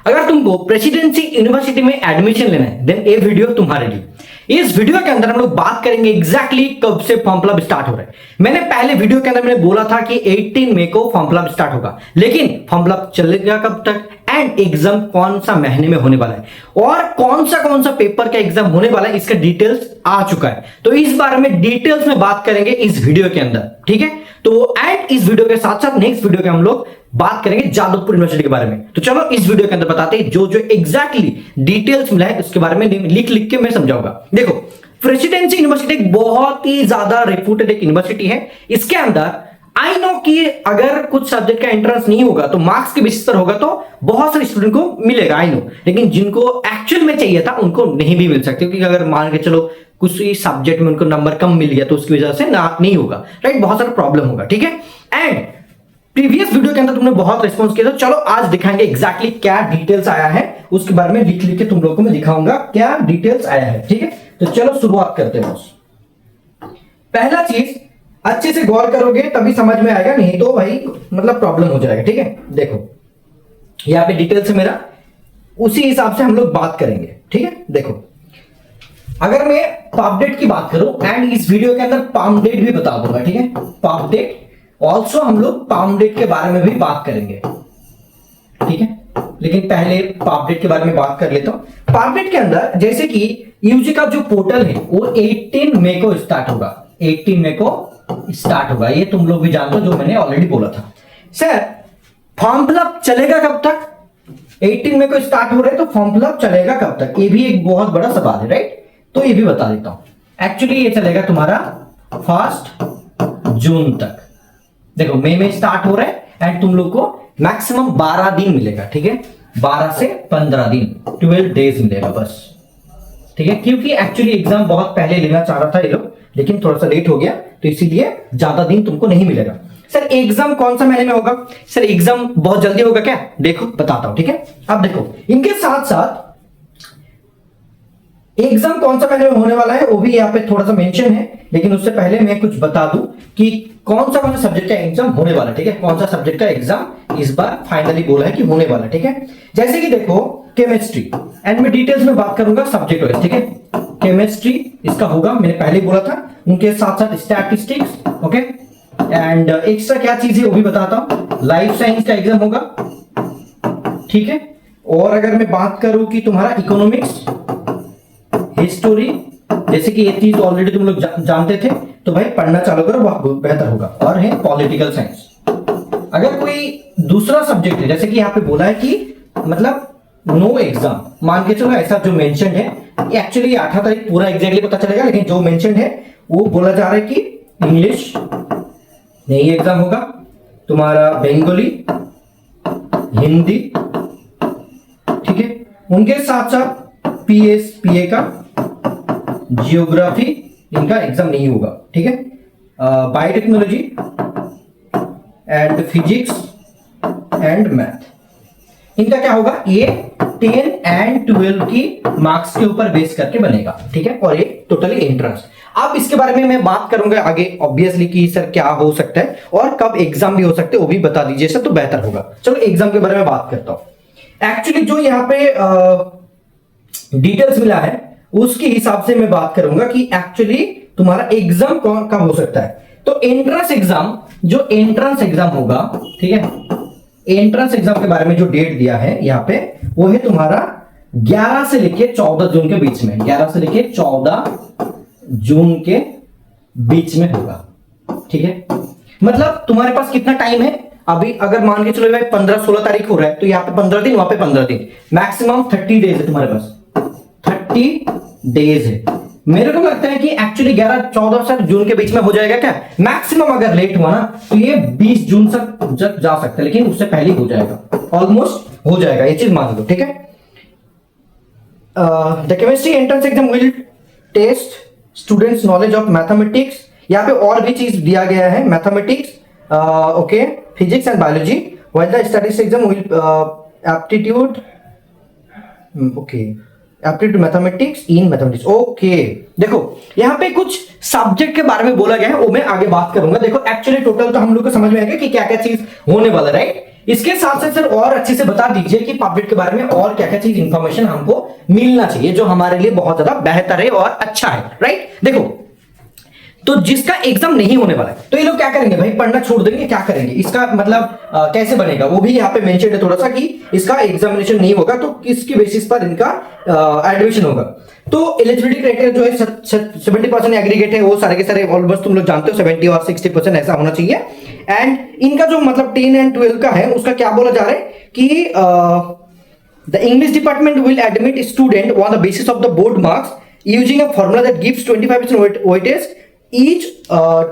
अगर तुमको presidency university में एडमिशन लेना है देन ये वीडियो तुम्हारे लिए। इस वीडियो के अंदर हम लोग बात करेंगे एग्जैक्टली कब से फॉर्म फिलअप स्टार्ट हो रहा है। मैंने पहले वीडियो के अंदर मैंने बोला था कि 18 मई को फॉर्म फिलअप स्टार्ट होगा, लेकिन फॉर्म फिलअप चलेगा कब तक एंड एग्जाम कौन सा महीने में होने वाला है और कौन सा पेपर का एग्जाम होने वाला है इसका डिटेल्स आ चुका है। तो इस बारे में डिटेल्स में बात करेंगे इस वीडियो के अंदर, ठीक है। तो एंड इस वीडियो के साथ साथ नेक्स्ट वीडियो के हम लोग बात करेंगे जादवपुर यूनिवर्सिटी के बारे में। तो चलो इस वीडियो के अंदर बताते हैं जो एग्जैक्टली डिटेल्स मिला है उसके बारे में लिख के मैं समझाऊंगा। देखो, प्रेसिडेंसी यूनिवर्सिटी एक बहुत ही ज्यादा रेप्यूटेड एक यूनिवर्सिटी है। इसके अंदर आई नो कि अगर कुछ सब्जेक्ट का एंट्रेंस नहीं होगा तो मार्क्स के बेसिस पर होगा तो बहुत सारे स्टूडेंट को मिलेगा, आई नो, लेकिन जिनको एक्चुअल में चाहिए था उनको नहीं भी मिल सकते, क्योंकि अगर मान के चलो कुछ सब्जेक्ट में उनको नंबर कम मिल गया तो उसकी वजह से ना नहीं होगा, राइट, बहुत सारा प्रॉब्लम होगा, ठीक है। एंड प्रीवियस वीडियो के अंदर तुमने बहुत रिस्पॉन्स किया, तो चलो आज दिखाएंगे एग्जैक्टली क्या डिटेल्स आया है उसके बारे में लिख के तुम लोगों को मैं दिखाऊंगा क्या डिटेल्स आया है, ठीक है। तो चलो शुरुआत करते हैं। पहला चीज अच्छे से गौर करोगे तभी समझ में आएगा, नहीं तो भाई मतलब प्रॉब्लम हो जाएगा, ठीक है। देखो यहाँ पे डिटेल्स है मेरा, उसी हिसाब से हम लोग बात करेंगे, ठीक है। देखो, अगर मैं पाप डेट की बात करूं एंड इस वीडियो के अंदर पाम डेट भी बता दूंगा, ठीक है, पाप डेट ऑल्सो हम लोग पाम डेट के बारे में भी बात करेंगे, ठीक है। लेकिन पहले पाप डेट के बारे में बात कर लेता हूं। पाप डेट के अंदर जैसे कि यूजी का जो पोर्टल है वो 18 मई को स्टार्ट होगा, 18 मई को स्टार्ट होगा, ये तुम लोग भी जानते हो जो मैंने ऑलरेडी बोला था। सर फॉर्म फिलअप चलेगा कब तक? 18 मई को स्टार्ट हो रहा है तो फॉर्म फिलअप चलेगा कब तक, ये भी एक बहुत बड़ा सवाल है, राइट। तो ये भी बता देता हूं। एक्चुअली ये चलेगा तुम्हारा 1 जून तक। देखो मई में स्टार्ट हो रहा है एंड तुम लोग को मैक्सिमम 12 दिन मिलेगा, ठीक है, 12 से 15 दिन, 12 डेज मिलेगा बस, ठीक है। क्योंकि एक्चुअली एग्जाम बहुत पहले लेना चाह रहा था ये लोग, लेकिन थोड़ा सा लेट हो गया तो इसीलिए ज्यादा दिन तुमको नहीं मिलेगा। सर एग्जाम कौन सा महीने में होगा? सर एग्जाम बहुत जल्दी होगा क्या? देखो बताता हूं, ठीक है। अब देखो इनके साथ साथ एग्जाम कौन सा महीने में होने वाला है वो भी यहाँ पे थोड़ा सा मेंशन है, लेकिन उससे पहले मैं कुछ बता दूं कि कौन सा सब्जेक्ट का एग्जाम होने वाला है, ठीक है। कौन सा सब्जेक्ट का एग्जाम इस बार फाइनली बोला है कि होने वाला है, ठीक है। जैसे कि देखो केमिस्ट्री, एंड मैं डिटेल्स में बात करूंगा सब्जेक्ट वाइज, ठीक है। केमिस्ट्री इसका होगा, मैंने पहले बोला था। उनके साथ साथ स्टैटिस्टिक्स, ओके, एंड एक्स्ट्रा क्या चीज है वो भी बताता हूं। लाइफ साइंस का एग्जाम होगा, ठीक है। और अगर मैं बात करूं कि तुम्हारा इकोनॉमिक्स, हिस्टोरी, जैसे कि ये चीज ऑलरेडी तुम लोग जानते थे तो भाई पढ़ना चालू करो, बहुत बेहतर होगा। और है पॉलिटिकल साइंस। अगर कोई दूसरा सब्जेक्ट है, जैसे कि यहाँ पे बोला है कि मतलब नो एग्जाम, मान के चलो ऐसा जो मेंशन है, एक्चुअली 18 तारीख पूरा एग्जैक्टली पता चलेगा, लेकिन जो मेंशन है वो बोला जा रहा है कि इंग्लिश नहीं एग्जाम होगा, तुम्हारा बंगाली, हिंदी, ठीक है। उनके साथ साथ पीएस, पीए का, जियोग्राफी, इनका एग्जाम नहीं होगा, ठीक है। Biotechnology and physics and math, इनका क्या होगा, ये 10 एंड 12 की मार्क्स के ऊपर बेस करके बनेगा, ठीक है। और ये टोटली एंट्रेंस। अब इसके बारे में मैं बात करूंगा आगे ऑब्वियसली कि सर क्या हो सकता है और कब एग्जाम भी हो सकते हैं वो भी बता दीजिए सर, तो बेहतर होगा। चलो एग्जाम के बारे में बात करता हूं। एक्चुअली जो यहाँ पे डिटेल्स मिला है उसके हिसाब से मैं बात करूंगा कि एक्चुअली तुम्हारा एग्जाम कब हो सकता है। तो एंट्रेंस एग्जाम, जो एंट्रेंस एग्जाम होगा, ठीक है, एंट्रेंस एग्जाम के बारे में जो डेट दिया है यहाँ पे वो है तुम्हारा 11 से लेके 14 जून के बीच में, 11 से लेके 14 जून के बीच में होगा, ठीक है। मतलब तुम्हारे पास कितना टाइम है अभी, अगर मान के चलो भाई 15-16 तारीख हो रहा है तो यहाँ पे 15 दिन, वहां पे 15 दिन, मैक्सिमम 30 डेज है तुम्हारे पास, 30 डेज है। मेरे को लगता है कि एक्चुअली 11-14 से जून के बीच में हो जाएगा क्या, मैक्सिमम अगर लेट हुआ ना तो ये 20 जून तक जा सकता है, लेकिन उससे पहले हो जाएगा, ऑलमोस्ट हो जाएगा, ये चीज मान लो, ठीक है। The chemistry entrance exam will test students knowledge of mathematics, यहाँ पे और भी चीज दिया गया है, mathematics, okay, physics and biology, while the statistics exam will aptitude, okay, aptitude mathematics in mathematics, okay. देखो यहाँ पे कुछ सब्जेक्ट के बारे में बोला गया है, वो मैं आगे बात करूंगा। देखो एक्चुअली टोटल तो हम लोग को समझ में आएगा कि क्या क्या चीज होने वाला, राइट। इसके साथ साथ सर और अच्छे से बता दीजिए कि पॉम्पलेट के बारे में और क्या क्या चीज इंफॉर्मेशन हमको मिलना चाहिए जो हमारे लिए बहुत ज्यादा बेहतर है और अच्छा है, राइट। देखो, तो जिसका एग्जाम नहीं होने वाला है तो ये लोग क्या करेंगे भाई, पढ़ना छोड़ देंगे, क्या करेंगे, इसका मतलब कैसे बनेगा वो भी यहाँ पे मेंशन है थोड़ा सा कि इसका एग्जामिनेशन नहीं होगा तो किसकी बेसिस पर इनका एडमिशन होगा। तो एलिजिबिलिटी क्राइटेरिया जो है 70% एग्रीगेट है, वो सारे के सारे ऑलमोस्ट तुम लोग जानते हो 70 और 60% ऐसा होना चाहिए। एंड इनका जो मतलब 10 एंड 12 का है उसका क्या बोला जा रहा है कि the English department will admit student on the basis of the board marks using a formula that gives 25% weightage each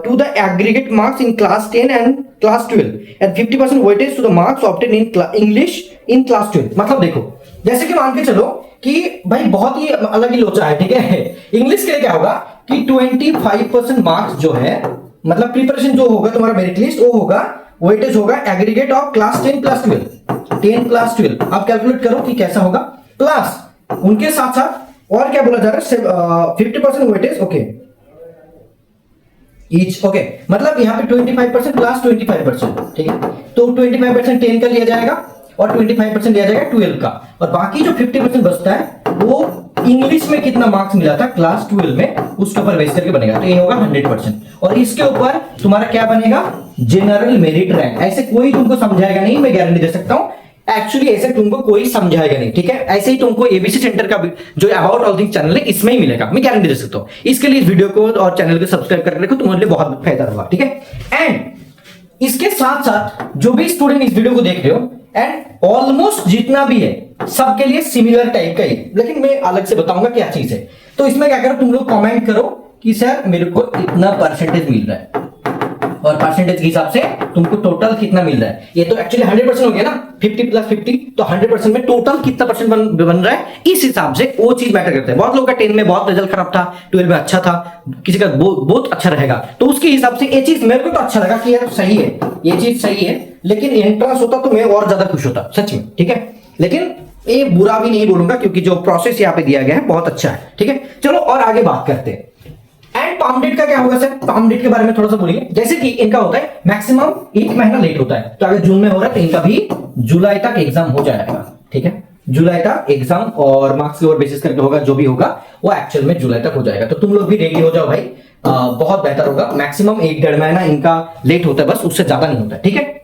to the aggregate marks in class 10 and class 12 and 50% weightage to the marks obtained in English in class 12। मतलब देखो, जैसे कि मान के चलो कि भाई बहुत ही अलग ही लोचा है, ठीक है। इंग्लिश के लिए क्या होगा कि 25% मार्क्स जो है मतलब प्रिपरेशन जो होगा तुम्हारा मेरिट लिस्ट वो होगा, वेटेज होगा aggregate of class 10 plus 12, 10 plus 12। आप कैलकुलेट करो कि कैसा होगा, प्लस उनके साथ साथ और क्या बोला जा रहा है 50% वेटेज, ओके ईच, ओके मतलब यहाँ पे 25% प्लस 25%, ठीक है। तो 25% 10 का लिया जाएगा और 25% लिया जाएगा 12 का, और बाकी जो 50% बचता है वो इंग्लिश में कितना मार्क्स मिला था क्लास 12 में उसके ऊपर बेस करके बनेगा। तो ये होगा 100% और इसके ऊपर तुम्हारा क्या बनेगा, जनरल मेरिट रैंक। ऐसे कोई तुमको समझाएगा नहीं, मैं गारंटी दे सकता हूं, एक्चुअली ऐसे तुमको कोई समझाएगा नहीं, ठीक है। ऐसे ही तुमको एबीसी सेंटर का जो अबाउट ऑल थिंग्स चैनल है इसमें ही मिलेगा, मैं गारंटी दे सकता हूं। इसके लिए इस वीडियो को और चैनल को सब्सक्राइब करके रखो, तुम्हारे लिए बहुत फायदा होगा, ठीक है। एंड इसके साथ साथ जो भी स्टूडेंट इस वीडियो को देख रहे हो एंड ऑलमोस्ट जितना भी है सबके लिए सिमिलर टाइप का ही, लेकिन मैं अलग से बताऊंगा क्या चीज है। तो इसमें क्या करो, तुम लोग कमेंट करो कि सर मेरे को इतना परसेंटेज मिल रहा है और परसेंटेज के हिसाब से तुमको टोटल कितना मिल रहा है। ये तो एक्चुअली 100% हो गया ना, 50 प्लस 50 तो 100% में टोटल कितना परसेंट बन रहा है, इस हिसाब से वो चीज मैटर करता है। बहुत लोगों का 10 में बहुत रिजल्ट खराब था, 12 में अच्छा था, किसी का बहुत अच्छा रहेगा, तो उसके हिसाब से ये चीज मेरे को तो अच्छा लगा कि यार सही है, ये चीज सही है, लेकिन एंट्रेंस होता तो मैं और ज्यादा खुश होता सच में, ठीक है। लेकिन ये बुरा भी नहीं बोलूंगा क्योंकि जो प्रोसेस यहाँ पे दिया गया है बहुत अच्छा है, ठीक है। चलो और आगे बात करते हैं। एंड पाम डेट का क्या होगा सर, पाम डेट के बारे में थोड़ा सा बोलिए। जैसे कि इनका होता है मैक्सिमम 1 महीना लेट होता है, तो अगर जून में हो रहा है तो इनका भी जुलाई तक एग्जाम हो जाएगा, ठीक है। जुलाई तक एग्जाम और मार्क्स के ऊपर बेसिस करके होगा, जो भी होगा वो एक्चुअल में जुलाई तक हो जाएगा। तो तुम लोग भी रेडी हो जाओ भाई, बहुत बेहतर होगा। मैक्सिमम 1-1.5 महीना इनका लेट होता है, बस उससे ज्यादा नहीं होता है, ठीक है।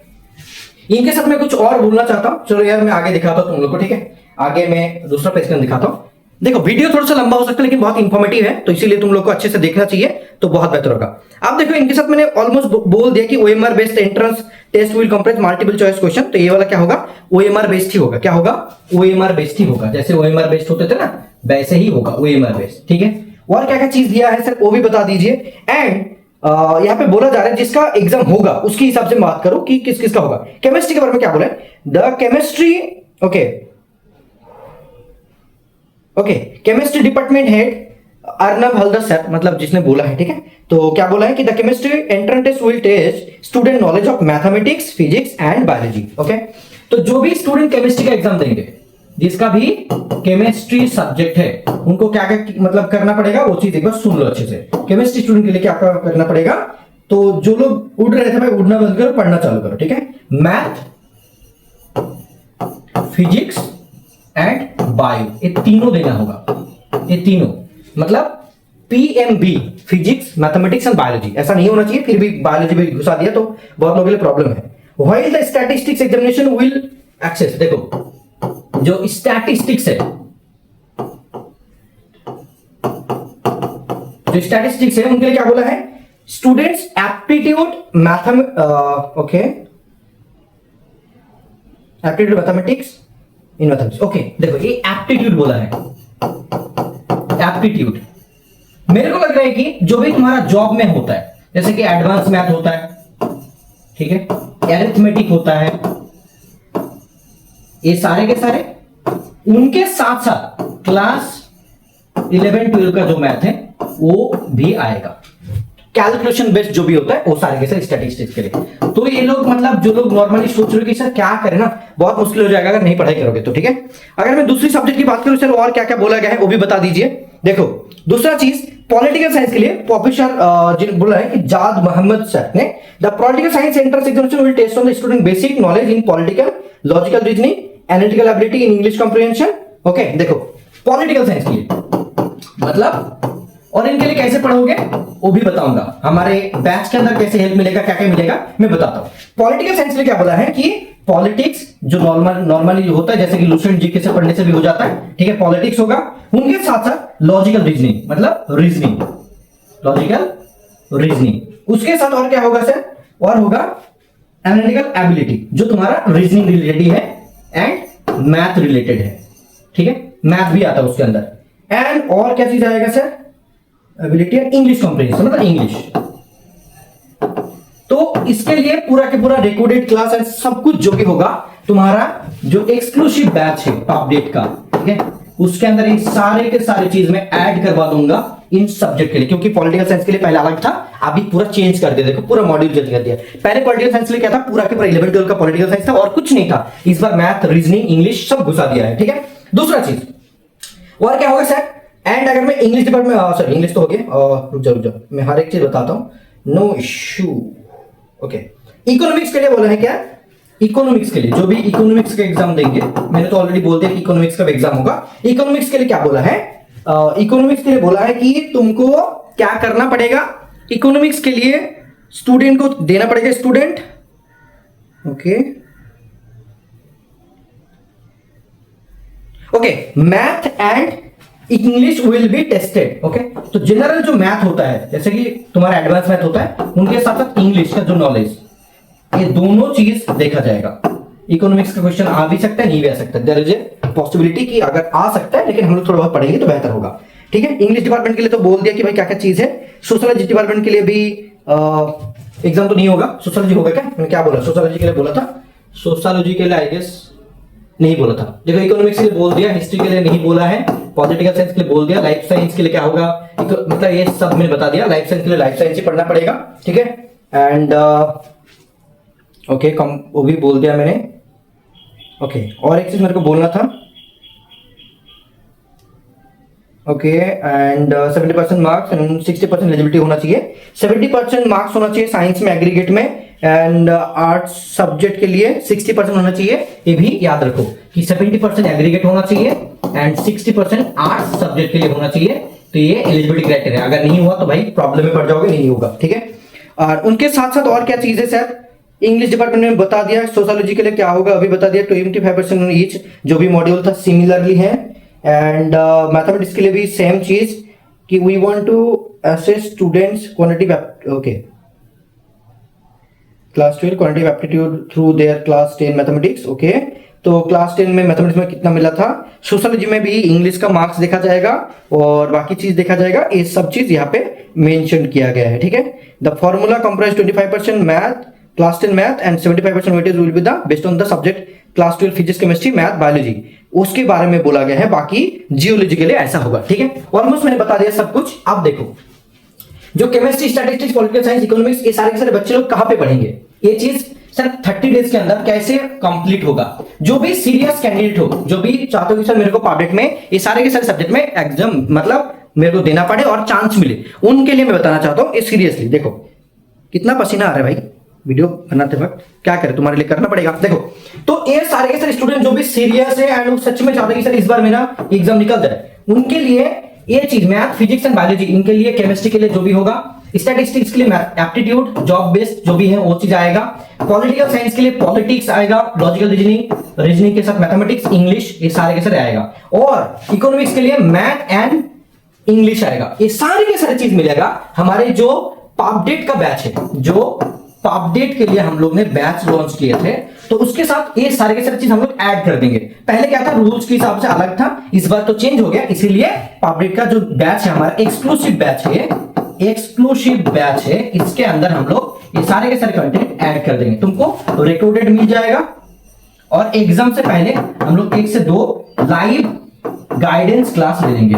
इनके साथ मैं कुछ और बोलना चाहता हूं, चलो यार मैं आगे दिखाता हूं तुम लोग को, ठीक है। आगे मैं दूसरा पेज दिखाता हूं। देखो वीडियो थोड़ा सा लंबा हो सकता है लेकिन बहुत इंफॉर्मेटिव है, तो इसीलिए तुम लोग को अच्छे से देखना चाहिए, तो बहुत बेहतर होगा। आप देखो इनके साथ मैंने ऑलमोस्ट बोल दिया कि OMR based entrance test will complete multiple choice question, तो ये वाला क्या होगा, ओएमआर बेस्ड ही होगा। क्या होगा, ओएमआर बेस्ड ही होगा, जैसे ओएमआर बेस्ड होते थे ना वैसे ही होगा ओएमआर बेस्ड, ठीक है। और क्या क्या चीज दिया है सर वो भी बता दीजिए। एंड यहाँ पे बोला जा रहा है जिसका एग्जाम होगा उसके हिसाब से बात करो कि किस किस का होगा। केमिस्ट्री के बारे में क्या बोला है, the chemistry, okay chemistry department head Arnab Haldar sir, मतलब जिसने बोला है, ठीक है। तो क्या बोला है कि the chemistry entrance test will test student knowledge of mathematics, physics and biology, okay. तो जो भी स्टूडेंट केमिस्ट्री का एग्जाम देंगे, जिसका भी केमिस्ट्री सब्जेक्ट है, उनको क्या क्या मतलब करना पड़ेगा वो चीज एक बार सुन लो अच्छे से। केमिस्ट्री स्टूडेंट के लिए क्या करना पड़ेगा, तो जो लोग उड़ रहे थे भाई उड़ना बंद करो, पढ़ना चालू करो, ठीक है। मैथ, फिजिक्स एंड बायो, ये तीनों देना होगा। ये तीनों मतलब PMB, physics, mathematics and biology. ऐसा नहीं होना चाहिए, फिर भी बायोलॉजी भी घुसा दिया तो बहुत लोगों के लिए प्रॉब्लम है। While the statistics examination will access, देखो जो स्टैटिस्टिक्स है, जो स्टैटिस्टिक्स है उनके लिए क्या बोला है, students aptitude aptitude mathematics in mathematics, okay. देखो ये एप्टीट्यूड बोला है, एप्टीट्यूड। मेरे को लग रहा है कि जो भी तुम्हारा जॉब में होता है, जैसे कि एडवांस मैथ होता है, ठीक है, अरिथमेटिक होता है, ये सारे के सारे, उनके साथ साथ क्लास 11-12 का जो मैथ है वो भी आएगा। कैलकुलेशन बेस्ड जो भी होता है वो सारे के सारे स्टैटिस्टिक्स के लिए। तो ये लोग मतलब जो लोग नॉर्मली सोच रहे हो कि सर क्या करें ना, बहुत मुश्किल हो जाएगा अगर नहीं पढ़ाई करोगे तो, ठीक है। अगर मैं दूसरी सब्जेक्ट की बात करूं सर और क्या क्या बोला गया है वो भी बता दीजिए। देखो दूसरा चीज पॉलिटिकल साइंस के लिए प्रोफेसर जिन बोला है कि जाद मोहम्मद सर ने, the political science entrance examination will test on the student basic knowledge in political, logical reasoning, analytical ability in English comprehension. Okay, देखो पॉलिटिकल साइंस के लिए मतलब, और इनके लिए कैसे पढ़ोगे वो भी बताऊंगा, हमारे बैच के अंदर कैसे हेल्प मिलेगा, क्या क्या मिलेगा मैं बताता हूं। पॉलिटिकल साइंस के लिए क्या बोला है कि पॉलिटिक्स जो नॉर्मली होता है, जैसे कि लुसेंट जीके से पढ़ने से भी हो जाता है, ठीक है, पॉलिटिक्स होगा, उनके साथ साथ लॉजिकल रीजनिंग मतलब रीजनिंग, लॉजिकल रीजनिंग, उसके साथ और क्या होगा सर, और होगा एनालिटिकल एबिलिटी जो तुम्हारा रीजनिंग रिलेटेड है एंड मैथ रिलेटेड है, ठीक है, मैथ भी आता है उसके अंदर। एंड और क्या चीज आएगा sir, ability and English comprehension मतलब इंग्लिश। तो इसके लिए पूरा के पूरा रिकॉर्डेड क्लास एंड सब कुछ जो भी होगा तुम्हारा जो एक्सक्लूसिव बैच है अपडेट का, ठीक है, उसके अंदर इन सारे के सारे चीज में ऐड करवा दूंगा इन सब्जेक्ट के लिए, क्योंकि पॉलिटिकल साइंस के लिए पहले अलग था, अभी पूरा चेंज कर दिया, देखो पूरा मॉड्यूल चेंज कर दिया। पहले पॉलिटिकल साइंस के लिए क्या था, पूरा के पूरा 11 12 का पॉलिटिकल साइंस था और कुछ नहीं था, इस बार मैथ, रीजनिंग, इंग्लिश सब घुसा दिया है, ठीक है। दूसरा चीज और क्या होगा सर, एंड अगर मैं इंग्लिश डिपार्टमेंट, सॉरी इंग्लिश तो हो गया, रुक जाओ मैं हर एक चीज बताता हूं, नो इश्यू। ओके, इकोनॉमिक्स के लिए बोला है क्या, इकोनॉमिक्स के लिए जो भी इकोनॉमिक्स का एग्जाम देंगे, मैंने तो ऑलरेडी बोल दिया कि इकोनॉमिक्स का एग्जाम होगा। इकोनॉमिक्स के लिए क्या बोला है, इकोनॉमिक्स के लिए बोला है कि तुमको क्या करना पड़ेगा, इकोनॉमिक्स के लिए स्टूडेंट को देना पड़ेगा, student okay math and English will be tested. Okay, तो जनरल जो मैथ होता है, जैसे कि तुम्हारा एडवांस मैथ होता है, उनके साथ साथ इंग्लिश का जो नॉलेज, ये दोनों चीज देखा जाएगा। इकोनॉमिक्स का क्वेश्चन आ भी सकता है, नहीं भी आ सकता, देयर इज ए पॉसिबिलिटी कि अगर आ सकता है, लेकिन हम लोग थोड़ा बहुत पढ़ेंगे तो बेहतर होगा, ठीक है। इंग्लिश डिपार्टमेंट के लिए तो बोल दिया कि भाई क्या क्या चीज है। सोशियोलॉजी डिपार्टमेंट के लिए भी एग्जाम तो नहीं होगा, सोशियोलॉजी होगा क्या, मैंने क्या बोला, सोशियोलॉजी के लिए बोला था, सोशियोलॉजी के लिए आई गेस नहीं बोला था। देखो इकोनॉमिक्स के लिए बोल दिया, हिस्ट्री के लिए नहीं बोला है, पॉलिटिकल साइंस के लिए बोल दिया, लाइफ साइंस के लिए क्या होगा, मतलब ये सब मैंने बता दिया। लाइफ साइंस के लिए लाइफ साइंस ही पढ़ना पड़ेगा, ठीक है। एंड ओके, वो भी बोल दिया मैंने। ओके, और एक चीज मेरे को बोलना था, okay, and 70% marks and 60% eligibility होना चाहिए। 70% मार्क्स होना चाहिए साइंस में एग्रीगेट में, एंड आर्ट्स सब्जेक्ट के लिए 60% होना चाहिए। ये भी याद रखो कि 70% एग्रीगेट होना चाहिए एंड 60% आर्ट्स सब्जेक्ट के लिए होना चाहिए। तो ये एलिजिबिलिटी क्राइटेरिया, अगर नहीं हुआ तो भाई प्रॉब्लम में पड़ जाओगे, नहीं होगा, ठीक है। और उनके साथ साथ और क्या चीज है सर, इंग्लिश डिपार्टमेंट में बता दिया, सोशियोलॉजी के लिए क्या होगा अभी बता दिया, 25% ईच जो भी मॉड्यूल था सिमिलरली है। एंड मैथमेटिक्स के लिए भी सेम चीज कि we want to assess students quantitative, okay, class 12 quantitative aptitude through their class 10 mathematics. Okay, तो क्लास 10 में मैथमेटिक्स में कितना मिला था, सोशियोलॉजी में भी इंग्लिश का मार्क्स देखा जाएगा और बाकी चीज देखा जाएगा, ये सब चीज यहाँ पे मेंशन किया गया है, ठीक है। The formula comprise 25% math, class 10 math and 75% weightage will be the based on the subject class 12 physics, chemistry, math, biology, उसके बारे में बोला गया है। बाकी जियोलॉजी के लिए ऐसा होगा, ठीक है। ऑलमोस्ट मैंने बता दिया सब कुछ। अब देखो जो chemistry, statistics, political science, economics, ये सारे के सारे बच्चे लोग कहां पे पढ़ेंगे, ये चीज सर 30 डेज के अंदर कैसे कंप्लीट होगा। जो भी सीरियस कैंडिडेट हो, जो भी चाहते हो कि सर मेरे को पब्लिक में ये सारे के सारे सब्जेक्ट में एग्जाम मतलब मेरे को देना पड़े और चांस मिले, उनके लिए मैं बताना चाहता हूं। सीरियसली देखो कितना पसीना आ रहा है भाई वीडियो बनाते वक्त, क्या करें, तुम्हारे लिए करना पड़ेगा। देखो तो ये सारे के सारे स्टूडेंट जो भी सीरियस है एंड सच में चाहते हैं कि सर इस बार मेरा एग्जाम निकल जाए, उनके लिए ये चीज मैथ, फिजिक्स एंड बायोलॉजी, इनके लिए केमिस्ट्री के लिए जो भी होगा, स्टैटिस्टिक्स के लिए एप्टीट्यूड, जॉब बेस्ड जो भी है वो चीज आएगा, पॉलिटिकल साइंस के लिए पॉलिटिक्स आएगा, लॉजिकल रीजनिंग, रीजनिंग के साथ मैथमेटिक्स, इंग्लिश, ये सारे के सारे आएगा, और इकोनॉमिक्स के लिए मैथ एंड इंग्लिश आएगा। ये सारे के सारे चीज मिलेगा हमारे जो अपडेट का बैच है, जो अपडेट के लिए हम लोग ने बैच लॉन्च किए थे, तो उसके साथ ये सारे के सारे चीज हम लोग ऐड कर देंगे। पहले क्या था, रूल्स के हिसाब से अलग था, इस बार तो चेंज हो गया, इसीलिए अपडेट का जो बैच है हमारा एक्सक्लूसिव बैच है, एक्सक्लूसिव बैच है, इसके अंदर हम लोग ये सारे के सारे कंटेंट ऐड कर देंगे। तुमको रिकॉर्डेड मिल जाएगा और एग्जाम से पहले हम लोग 1 से 2 लाइव गाइडेंस क्लास ले लेंगे,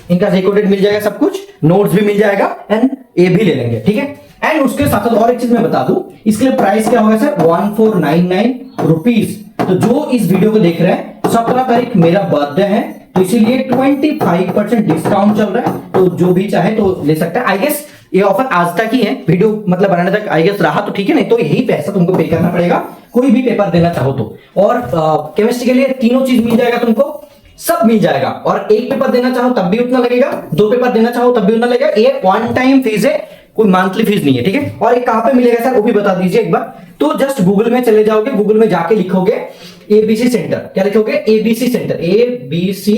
इनका रिकॉर्डेड मिल जाएगा, सब कुछ नोट्स भी मिल जाएगा एंड ये भी ले लेंगे, ठीक है। एंड उसके साथ साथ और एक चीज मैं बता दूं, इसके लिए प्राइस क्या होगा सर, 1499 रुपीज। तो जो इस वीडियो को देख रहे हैं, 17 तारीख मेरा बर्थडे है, तो इसीलिए 25% डिस्काउंट चल रहा है, तो जो भी चाहे तो ले सकता है। आई गेस ये ऑफर आज तक ही है, वीडियो मतलब बनाने तक आई गेस रहा तो ठीक है, नहीं तो यही पैसा तुमको पे करना पड़ेगा कोई भी पेपर देना चाहो तो। और केमिस्ट्री के लिए तीनों चीज मिल जाएगा तुमको, सब मिल जाएगा। और एक पेपर देना चाहो तब भी उतना लगेगा, दो पेपर देना चाहो तब भी उतना लगेगा। ये वन टाइम फीस है, कोई मंथली फीस नहीं है, ठीक है। और ये कहां पे मिलेगा सर वो भी बता दीजिए एक बार। तो जस्ट गूगल में चले जाओगे, गूगल में जाके लिखोगे एबीसी सेंटर, क्या लिखोगे ABC centre, ABC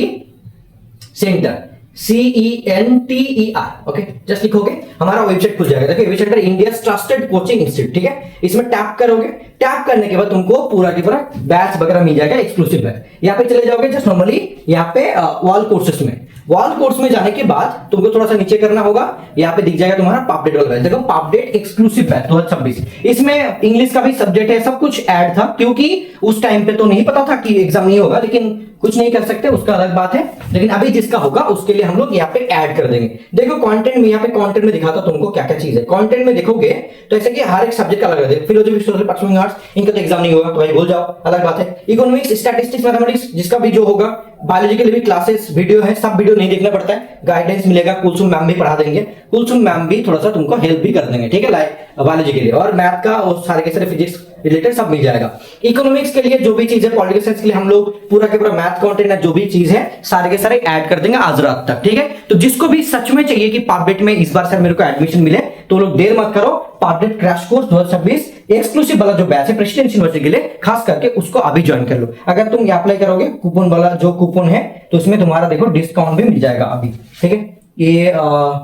centre CENTER, okay just लिखोगे हमारा वेबसाइट खुल जाएगा। देखो website India trusted coaching institute, ठीक है। इसमें टैप करोगे, टैप करने के बाद तुमको पूरा की पूरा बैच वगैरह मिल जाएगा, एक्सक्लूसिव बैच। यहाँ पे चले जाओगे जस्ट नॉर्मली यहाँ पे वॉल कोर्सेस में, वॉल कोर्स में जाने के बाद तुमको थोड़ा सा नीचे करना होगा, यहाँ पे दिख जाएगा तुम्हारा पापडेट वाला बैच। देखो पापडेट एक्सक्लूसिव बैच 2026, इसमें इंग्लिश का भी सब्जेक्ट है, सब कुछ ऐड था, क्योंकि उस टाइम पे तो नहीं पता था कि एग्जाम नहीं होगा, लेकिन कुछ नहीं कर सकते उसका अलग बात है। लेकिन अभी जिसका होगा उसके लिए हम लोग यहाँ पे ऐड कर देंगे। देखो कंटेंट में, यहाँ पे कंटेंट में दिखाता तुमको क्या क्या चीज है। कंटेंट में देखोगे तो ऐसे कि हर एक सब्जेक्ट का अलग है। फिलोसफी, सोशल, पर्सनल आर्ट्स, इनका तो एग्जाम नहीं होगा तो भाई भूल जाओ, अलग बात है। इकोनॉमिक्स, स्टैटिस्टिक्स, मैथमेटिक्स, जिसका भी जो होगा, बायोलॉजी के लिए भी क्लासेस वीडियो है, सब वीडियो नहीं देखना पड़ता है, गाइडेंस मिलेगा, कुलसुम मैम भी पढ़ा देंगे, कुलसुम मैम भी थोड़ा सा तुमको हेल्प भी कर देंगे, ठीक है, बायोलॉजी के लिए। और मैथ का और सारे के सारे फिजिक्स रिलेटेड सब मिल जाएगा। इकोनॉमिक्स के लिए जो भी चीज है, पॉलिटिकल साइंस के लिए हम लोग पूरा के पूरा मैथ कंटेंट है, जो भी चीज है सारे के सारे ऐड कर देंगे आज रात तक, ठीक है। तो जिसको भी सच में चाहिए कि पापडेट में इस बार सर मेरे को एडमिशन मिले, तो लोग देर मत करो, पापडेट क्रैश कोर्स 2026 एक्सक्लूसिव वाला जो बैच है प्रेसिडेंसी यूनिवर्सिटी के लिए खास करके, उसको अभी ज्वाइन कर लो। अगर तुम अप्लाई करोगे कूपन वाला जो कूपन है, तो उसमें तुम्हारा देखो डिस्काउंट भी मिल जाएगा अभी, ठीक है। ये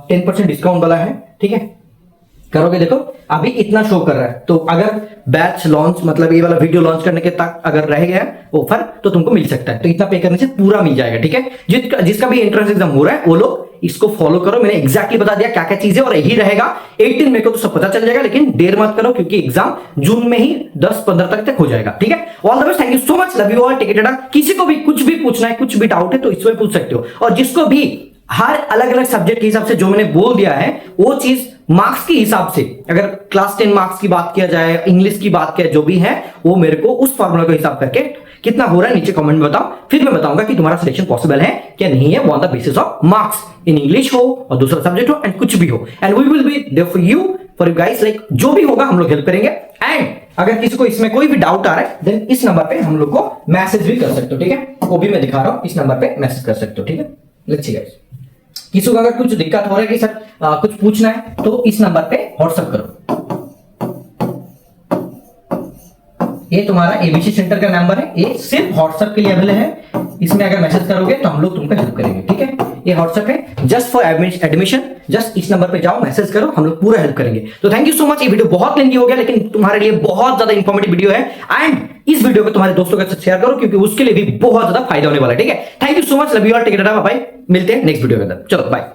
10% डिस्काउंट वाला है, ठीक है। करोगे, देखो अभी इतना शो कर रहा है, तो अगर बैच लॉन्च मतलब ये वाला वीडियो लॉन्च करने के तक अगर रह गया ऑफर तो तुमको मिल सकता है, तो इतना पे करने से पूरा मिल जाएगा, ठीक है। जिसका भी एंट्रेंस एग्जाम हो रहा है वो लोग इसको फॉलो करो, मैंने एग्जैक्टली बता दिया क्या क्या चीजें, और यही रहेगा 18 मई को तो सब पता चल जाएगा, लेकिन देर मत करो क्योंकि एग्जाम जून में ही 10-15 तक हो जाएगा, ठीक है। All the best, thank you so much, love you all, take it tata. किसी को भी कुछ भी पूछना है, कुछ भी डाउट है तो इसमें पूछ सकते हो, और जिसको भी हर अलग अलग सब्जेक्ट के हिसाब से जो मैंने बोल दिया है वो चीज मार्क्स के हिसाब से, अगर क्लास 10 मार्क्स की बात किया जाए, इंग्लिश की बात किया, जो भी है वो मेरे को उस फॉर्मूला को हिसाब करके कितना हो रहा है नीचे कमेंट में बताओ, फिर मैं बताऊंगा कि तुम्हारा सिलेक्शन पॉसिबल है क्या नहीं है, on the basis of marks, in English हो और दूसरा सब्जेक्ट हो एंड कुछ भी हो, and we will be there for you guys, like जो भी होगा हम लोग हेल्प करेंगे। एंड अगर किसी को इसमें कोई भी डाउट आ रहा है देन इस नंबर पे हम लोग को मैसेज भी कर सकते हो, ठीक है, वो भी मैं दिखा रहा हूं, इस नंबर पे मैसेज कर सकते हो, ठीक है। लेट्स सी गाइस, किसी को अगर कुछ दिक्कत हो रहा है कि सर कुछ पूछना है तो इस नंबर पे व्हाट्सएप करो। ये तुम्हारा एबीसी सेंटर का नंबर है, ये सिर्फ व्हाट्सएप के लिए अवेलेबल है, इसमें अगर मैसेज करोगे तो हम लोग तुमको हेल्प करेंगे, ठीक है। ये व्हाट्सएप है जस्ट फॉर एडमिशन, जस्ट इस नंबर पे जाओ, मैसेज करो, हम लोग पूरा हेल्प करेंगे। तो थैंक यू सो मच। ये वीडियो बहुत लेंथी हो गया, लेकिन तुम्हारे लिए बहुत ज्यादा इंफॉर्मेटिव वीडियो है, एंड इस वीडियो को तुम्हारे दोस्तों के साथ शेयर करो क्योंकि उसके लिए भी बहुत ज्यादा फायदा होने वाला है, ठीक है। Thank you so much, love you all, take care, bye bye, मिलते हैं नेक्स्ट वीडियो के अंदर, चलो बाय।